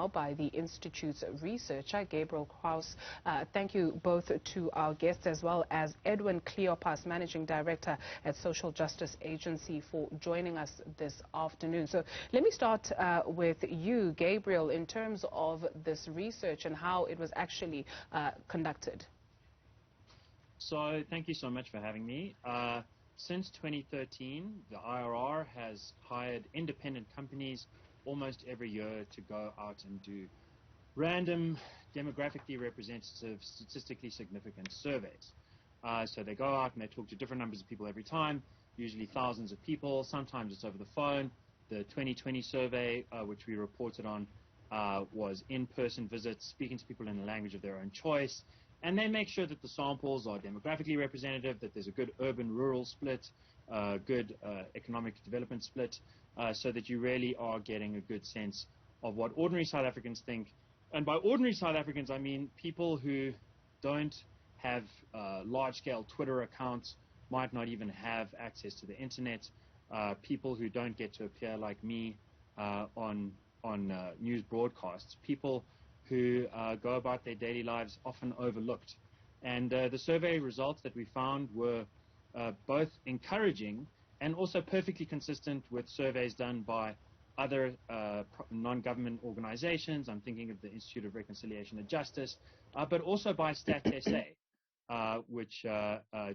now by the Institute's researcher, Gabriel Kraus. Thank you both to our guests as well as Edwin Cleophas, Managing Director at Social Justice Agency, for joining us this afternoon. So let me start with you, Gabriel, in terms of this research and how it was actually conducted. So thank you so much for having me. Since 2013, the IRR has hired independent companies almost every year to go out and do random, demographically representative, statistically significant surveys. So they go out and they talk to different numbers of people every time, usually thousands of people. Sometimes it's over the phone. The 2020 survey, which we reported on, was in-person visits, speaking to people in the language of their own choice. And they make sure that the samples are demographically representative, that there's a good urban-rural split, good economic development split, so that you really are getting a good sense of what ordinary South Africans think. And by ordinary South Africans, I mean people who don't have large-scale Twitter accounts, might not even have access to the internet, people who don't get to appear like me on news broadcasts, people who go about their daily lives often overlooked. And the survey results that we found were both encouraging and also perfectly consistent with surveys done by other non-government organizations. I'm thinking of the Institute of Reconciliation and Justice, but also by StatSA, which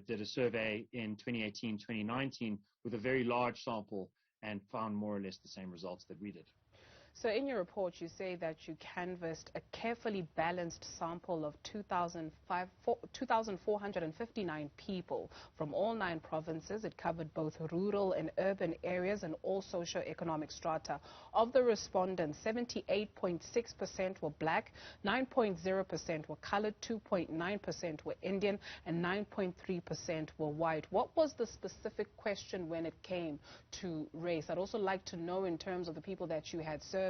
did a survey in 2018-2019 with a very large sample and found more or less the same results that we did. So in your report, you say that you canvassed a carefully balanced sample of 2,459 people from all 9 provinces. It covered both rural and urban areas and all socio-economic strata. Of the respondents, 78.6% were black, 9.0% were colored, 2.9% were Indian, and 9.3% were white. What was the specific question when it came to race? I'd also like to know, in terms of the people that you had surveyed,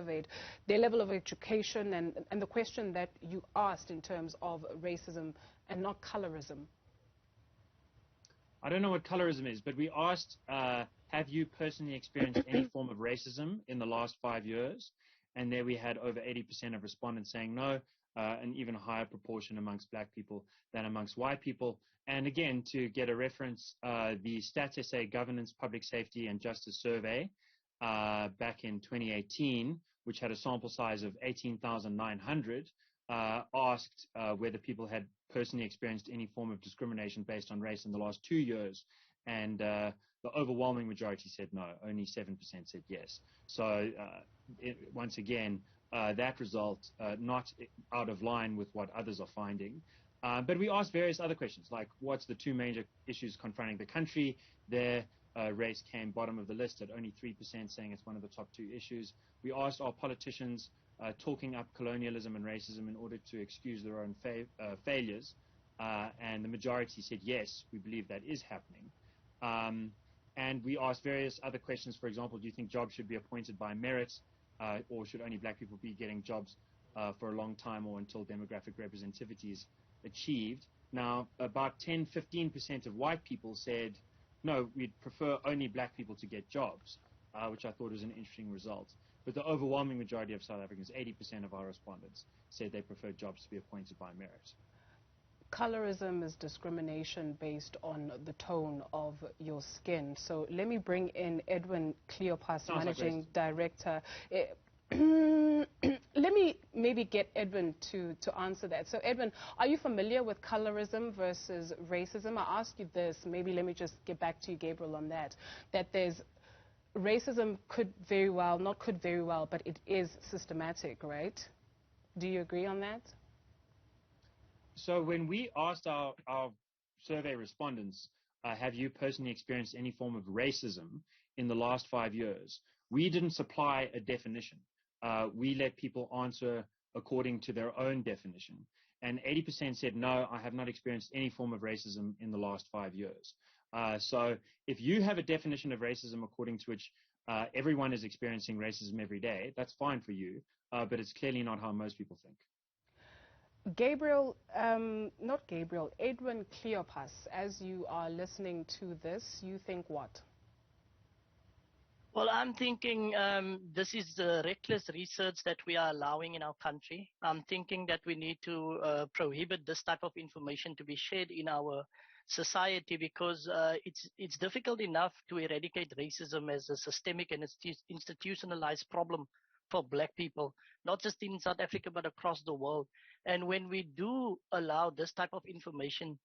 their level of education and the question that you asked in terms of racism and not colorism. I don't know what colorism is, but we asked, have you personally experienced any form of racism in the last 5 years? And there we had over 80% of respondents saying no, an even higher proportion amongst black people than amongst white people. And again, to get a reference, the StatSA Governance, Public Safety and Justice Survey back in 2018, which had a sample size of 18,900, asked whether people had personally experienced any form of discrimination based on race in the last 2 years. And the overwhelming majority said no. Only 7% said yes. So once again, that result not out of line with what others are finding. But we asked various other questions, like what's the 2 major issues confronting the country? Race came bottom of the list at only 3%, saying it's one of the top 2 issues. We asked, are politicians talking up colonialism and racism in order to excuse their own failures? And the majority said yes, we believe that is happening. And we asked various other questions. For example, do you think jobs should be appointed by merit, or should only black people be getting jobs for a long time or until demographic representativity is achieved? Now, about 10-15% of white people said, no, we'd prefer only black people to get jobs, which I thought was an interesting result. But the overwhelming majority of South Africans, 80% of our respondents, said they prefer jobs to be appointed by merit. Colorism is discrimination based on the tone of your skin. So let me bring in Edwin Cleophas, Managing Director. Let me maybe get Edwin to answer that. So Edwin, are you familiar with colorism versus racism? I asked you this, maybe let me just get back to you, Gabriel, on that there's racism could very well, not could very well, but it is systematic, right? Do you agree on that? So when we asked our survey respondents, have you personally experienced any form of racism in the last 5 years, we didn't supply a definition. We let people answer according to their own definition. And 80% said, no, I have not experienced any form of racism in the last 5 years. So if you have a definition of racism according to which everyone is experiencing racism every day, that's fine for you, but it's clearly not how most people think. Gabriel, not Gabriel, Edwin Cleophas, as you are listening to this, you think what? Well, I'm thinking this is reckless research that we are allowing in our country. I'm thinking that we need to prohibit this type of information to be shared in our society, because it's difficult enough to eradicate racism as a systemic and institutionalized problem for black people, not just in South Africa but across the world. And when we do allow this type of information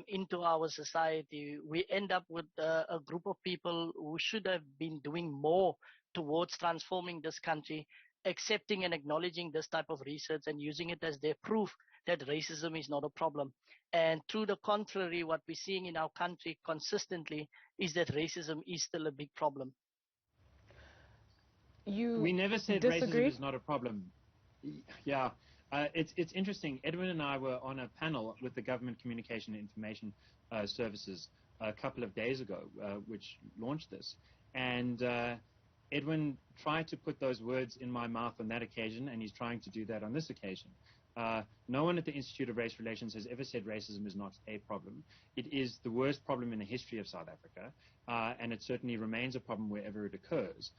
into our society, we end up with a group of people who should have been doing more towards transforming this country, accepting and acknowledging this type of research and using it as their proof that racism is not a problem. And to the contrary, what we're seeing in our country consistently is that racism is still a big problem. We never said disagree? Racism is not a problem. Yeah. It's interesting. Edwin and I were on a panel with the Government Communication and Information Services a couple of days ago, which launched this. And Edwin tried to put those words in my mouth on that occasion, and he's trying to do that on this occasion. No one at the Institute of Race Relations has ever said racism is not a problem. It is the worst problem in the history of South Africa, and it certainly remains a problem wherever it occurs.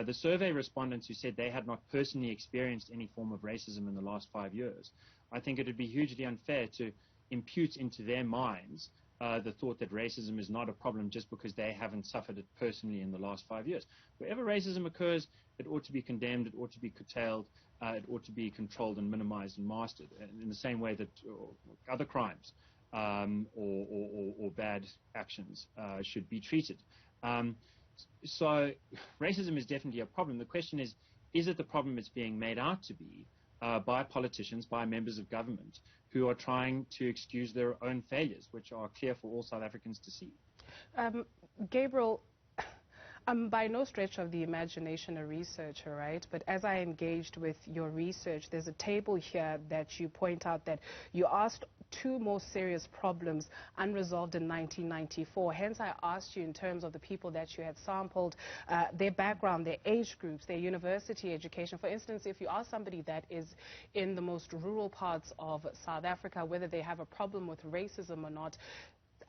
The survey respondents who said they had not personally experienced any form of racism in the last 5 years, I think it would be hugely unfair to impute into their minds the thought that racism is not a problem just because they haven't suffered it personally in the last 5 years. Wherever racism occurs, it ought to be condemned, it ought to be curtailed, it ought to be controlled and minimized and mastered in the same way that other crimes or bad actions should be treated. So racism is definitely a problem. The question is it the problem it's being made out to be by politicians, by members of government who are trying to excuse their own failures, which are clear for all South Africans to see? Gabriel, I'm by no stretch of the imagination a researcher, right? But as I engaged with your research, there's a table here that you point out that you asked two more serious problems unresolved in 1994. Hence, I asked you in terms of the people that you had sampled, their background, their age groups, their university education. For instance, if you ask somebody that is in the most rural parts of South Africa whether they have a problem with racism or not,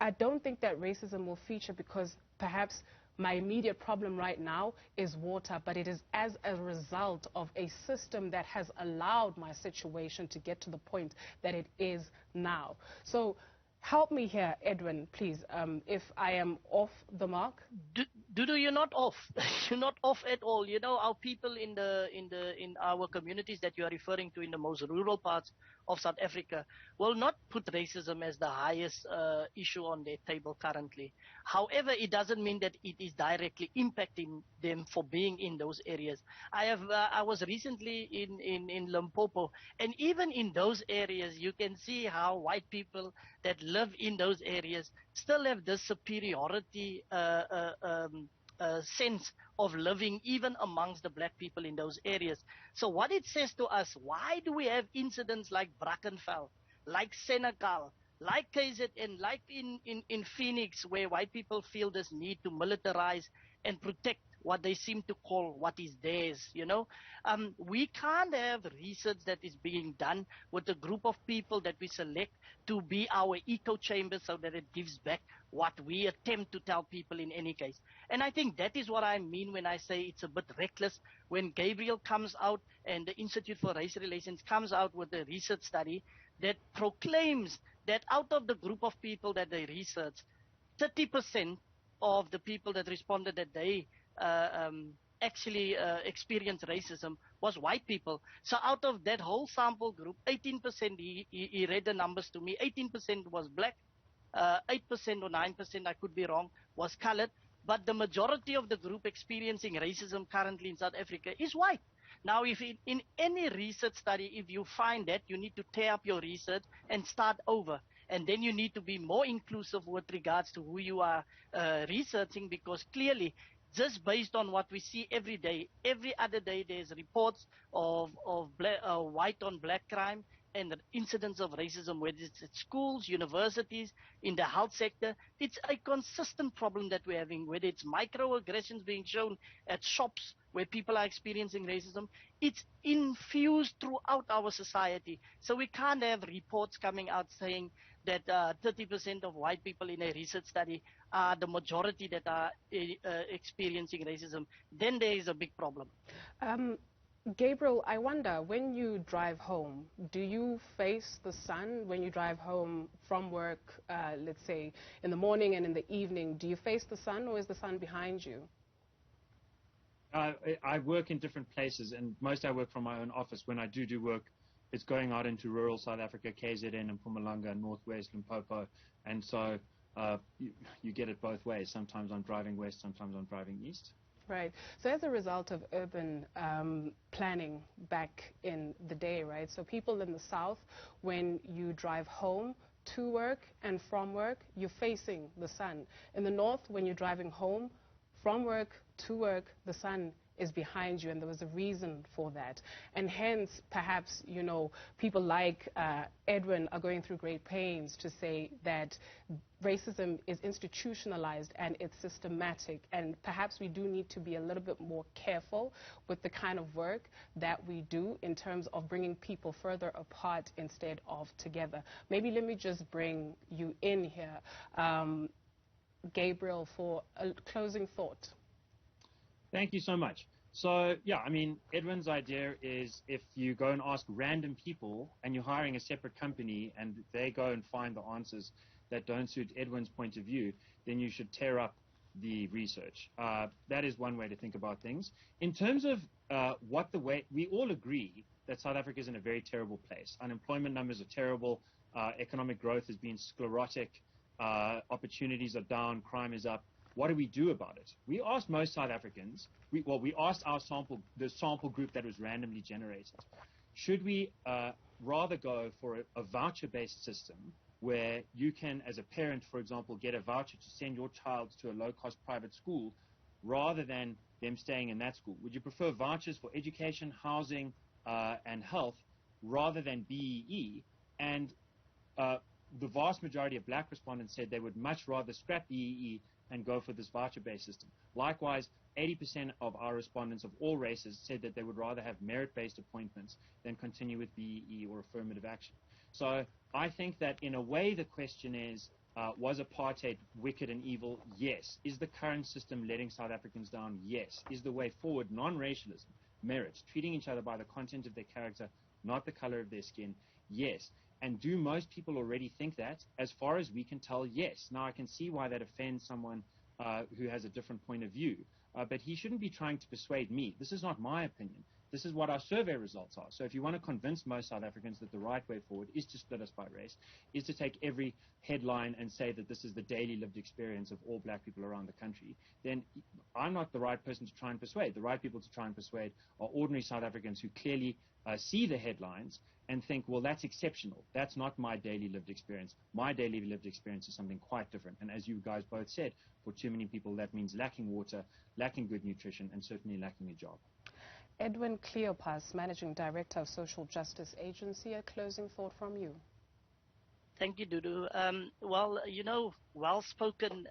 I don't think that racism will feature, because perhaps my immediate problem right now is water, but it is as a result of a system that has allowed my situation to get to the point that it is now. So help me here, Edwin, please, if I am off the mark. Dudu, you're not off. You're not off at all. You know, our people in our communities that you are referring to in the most rural parts of South Africa will not put racism as the highest issue on their table currently. However, it doesn't mean that it is directly impacting them for being in those areas. I was recently in Limpopo, and even in those areas, you can see how white people that live in those areas still have this superiority sense of living even amongst the black people in those areas. So what it says to us, why do we have incidents like Brackenfell, like Senegal, like KZN, like in Phoenix, where white people feel this need to militarize and protect what they seem to call what is theirs, you know? We can't have research that is being done with a group of people that we select to be our echo chamber so that it gives back what we attempt to tell people in any case. And I think that is what I mean when I say it's a bit reckless when Gabriel comes out and the Institute for Race Relations comes out with a research study that proclaims that out of the group of people that they researched, 30% of the people that responded that they actually experienced racism was white people. So out of that whole sample group, 18%, he read the numbers to me, 18% was black, 8% or 9%, I could be wrong, was colored. But the majority of the group experiencing racism currently in South Africa is white. Now, if in any research study, if you find that, you need to tear up your research and start over. And then you need to be more inclusive with regards to who you are researching, because clearly, just based on what we see every day, every other day, there's reports of white on black crime and incidents of racism, whether it's at schools, universities, in the health sector. It's a consistent problem that we're having, whether it's microaggressions being shown at shops where people are experiencing racism, it's infused throughout our society. So we can't have reports coming out saying that 30% of white people in a research study are the majority that are experiencing racism. Then there is a big problem. Gabriel, I wonder, when you drive home, do you face the sun when you drive home from work, let's say in the morning and in the evening? Do you face the sun, or is the sun behind you? I work in different places, and most I work from my own office. When I do work, it's going out into rural South Africa, KZN and Mpumalanga, Northwest, Limpopo, and so you get it both ways. Sometimes I'm driving west, sometimes I'm driving east. Right. So as a result of urban planning back in the day, right, so people in the south, when you drive home to work and from work, you're facing the sun. In the north, when you're driving home from work to work, the sun is behind you, and there was a reason for that. And hence, perhaps, you know, people like Edwin are going through great pains to say that racism is institutionalized and it's systematic, and perhaps we do need to be a little bit more careful with the kind of work that we do in terms of bringing people further apart instead of together. Maybe let me just bring you in here, Gabriel, for a closing thought. Thank you so much. So, yeah, I mean, Edwin's idea is if you go and ask random people and you're hiring a separate company and they go and find the answers that don't suit Edwin's point of view, then you should tear up the research. That is one way to think about things. In terms of we all agree that South Africa is in a very terrible place. Unemployment numbers are terrible. Economic growth has been sclerotic. Opportunities are down. Crime is up. What do we do about it? We asked most South Africans, we asked the sample group that was randomly generated, should we rather go for a voucher-based system where you can, as a parent, for example, get a voucher to send your child to a low-cost private school rather than them staying in that school? Would you prefer vouchers for education, housing, and health rather than BEE? And the vast majority of black respondents said they would much rather scrap BEE and go for this voucher-based system. Likewise, 80% of our respondents of all races said that they would rather have merit-based appointments than continue with BEE or affirmative action. So I think that in a way the question is, was apartheid wicked and evil? Yes. Is the current system letting South Africans down? Yes. Is the way forward non-racialism, merit, treating each other by the content of their character, not the color of their skin? Yes. And do most people already think that? As far as we can tell, yes. Now, I can see why that offends someone who has a different point of view, but he shouldn't be trying to persuade me. This is not my opinion. This is what our survey results are. So if you want to convince most South Africans that the right way forward is to split us by race, is to take every headline and say that this is the daily lived experience of all black people around the country, then I'm not the right person to try and persuade. The right people to try and persuade are ordinary South Africans who clearly see the headlines and think, well, that's exceptional. That's not my daily lived experience. My daily lived experience is something quite different. And as you guys both said, for too many people, that means lacking water, lacking good nutrition, and certainly lacking a job. Edwin Cleophas, Managing Director of Social Justice Agency, a closing thought from you. Thank you, Dudu. Well, you know, well-spoken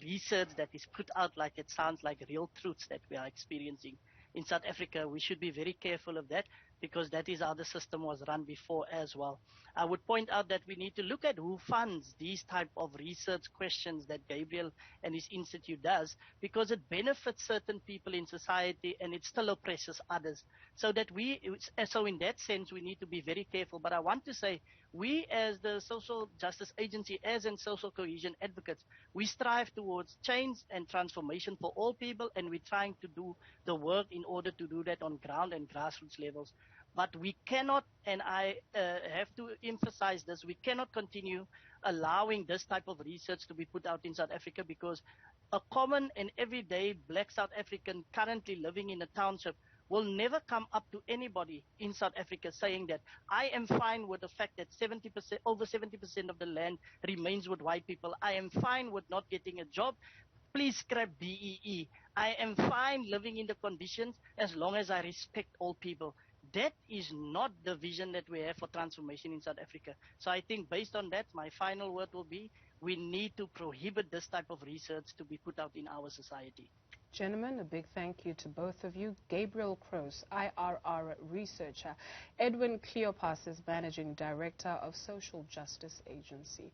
research that is put out like it sounds like real truths that we are experiencing in South Africa, we should be very careful of that, because that is how the system was run before as well. I would point out that we need to look at who funds these type of research questions that Gabriel and his institute does, because it benefits certain people in society and it still oppresses others. So in that sense, we need to be very careful. But I want to say, we as the Social Justice Agency, as in social cohesion advocates, we strive towards change and transformation for all people, and we're trying to do the work in order to do that on ground and grassroots levels. But we cannot, and I have to emphasize this, we cannot continue allowing this type of research to be put out in South Africa, because a common and everyday black South African currently living in a township will never come up to anybody in South Africa saying that I am fine with the fact that over 70% of the land remains with white people. I am fine with not getting a job. Please scrap BEE. I am fine living in the conditions as long as I respect all people. That is not the vision that we have for transformation in South Africa. So I think based on that, my final word will be, we need to prohibit this type of research to be put out in our society. Gentlemen, a big thank you to both of you. Gabriel Kroos, IRR researcher. Edwin Cleophas is Managing Director of Social Justice Agency.